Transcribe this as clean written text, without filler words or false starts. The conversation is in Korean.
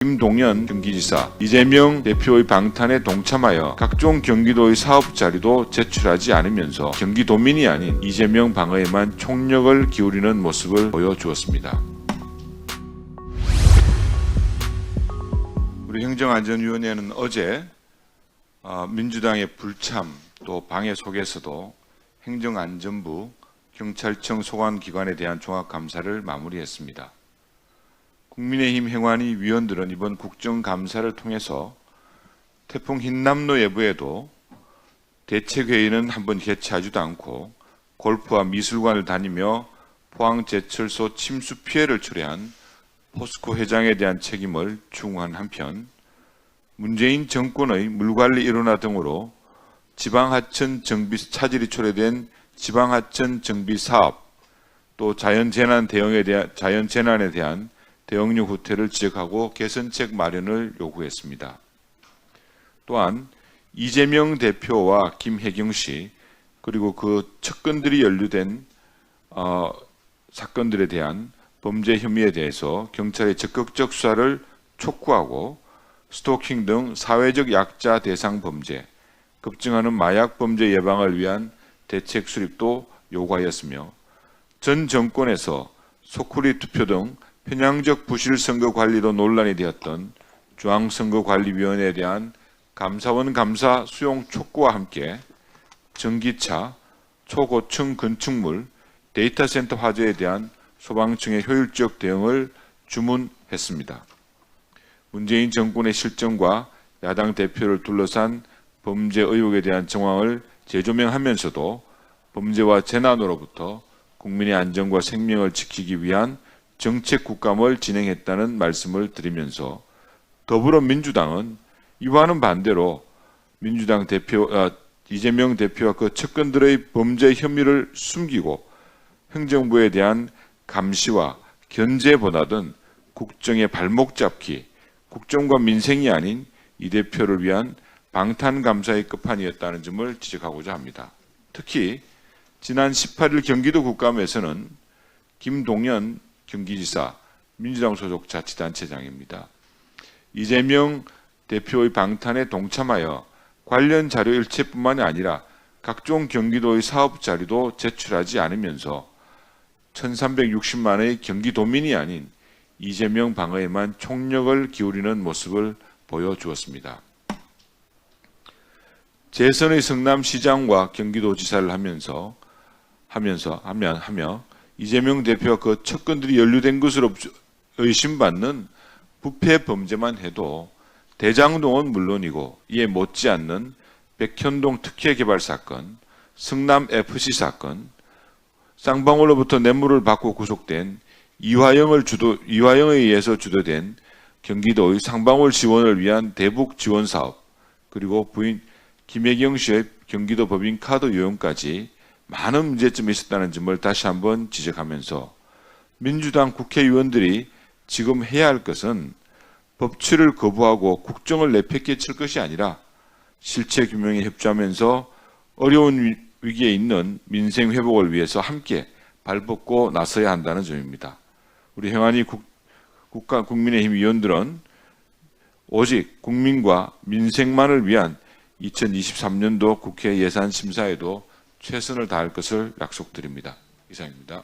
김동연 경기지사, 이재명 대표의 방탄에 동참하여 각종 경기도의 사업 자료도 제출하지 않으면서 경기도민이 아닌 이재명 방어에만 총력을 기울이는 모습을 보여주었습니다. 우리 행정안전위원회는 어제 민주당의 불참 또 방해 속에서도 행정안전부, 경찰청 소관기관에 대한 종합감사를 마무리했습니다. 국민의힘 행안위 위원들은 이번 국정감사를 통해서 태풍 흰남노 예보에도 대책회의는 한번 개최하지도 않고 골프와 미술관을 다니며 포항제철소 침수 피해를 초래한 포스코 회장에 대한 책임을 추궁한 한편 문재인 정권의 물관리 일원화 등으로 지방하천 정비 차질이 초래된 지방하천 정비 사업 또 자연재난에 대한 대응력 후퇴를 지적하고 개선책 마련을 요구했습니다. 또한 이재명 대표와 김혜경 씨 그리고 그 측근들이 연루된 사건들에 대한 범죄 혐의에 대해서 경찰의 적극적 수사를 촉구하고 스토킹 등 사회적 약자 대상 범죄, 급증하는 마약 범죄 예방을 위한 대책 수립도 요구하였으며 전 정권에서 소쿠리 투표 등 편향적 부실 선거 관리로 논란이 되었던 중앙선거관리위원회에 대한 감사원 감사 수용 촉구와 함께 전기차, 초고층 건축물, 데이터 센터 화재에 대한 소방청의 효율적 대응을 주문했습니다. 문재인 정권의 실정과 야당 대표를 둘러싼 범죄 의혹에 대한 정황을 재조명하면서도 범죄와 재난으로부터 국민의 안전과 생명을 지키기 위한 정책 국감을 진행했다는 말씀을 드리면서 더불어민주당은 이와는 반대로 민주당 이재명 대표와 그 측근들의 범죄 혐의를 숨기고 행정부에 대한 감시와 견제보다는 국정의 발목 잡기, 국정과 민생이 아닌 이 대표를 위한 방탄감사의 끝판이었다는 점을 지적하고자 합니다. 특히 지난 18일 경기도 국감에서는 김동연 경기지사, 민주당 소속 자치단체장입니다. 이재명 대표의 방탄에 동참하여 관련 자료 일체뿐만이 아니라 각종 경기도의 사업 자료도 제출하지 않으면서 1360만의 경기도민이 아닌 이재명 방어에만 총력을 기울이는 모습을 보여주었습니다. 재선의 성남시장과 경기도지사를 하며 이재명 대표와 그 측근들이 연루된 것으로 의심받는 부패 범죄만 해도 대장동은 물론이고 이에 못지않는 백현동 특혜개발 사건, 성남FC 사건, 쌍방울로부터 뇌물을 받고 구속된 이화영에 의해서 주도된 경기도의 쌍방울 지원을 위한 대북 지원 사업, 그리고 부인 김혜경 씨의 경기도 법인카드 유용까지 많은 문제점이 있었다는 점을 다시 한번 지적하면서 민주당 국회의원들이 지금 해야 할 것은 법치를 거부하고 국정을 내팽개 칠 것이 아니라 실체 규명에 협조하면서 어려운 위기에 있는 민생 회복을 위해서 함께 발벗고 나서야 한다는 점입니다. 우리 행안위 국민의힘 위원들은 오직 국민과 민생만을 위한 2023년도 국회 예산 심사에도 최선을 다할 것을 약속드립니다. 이상입니다.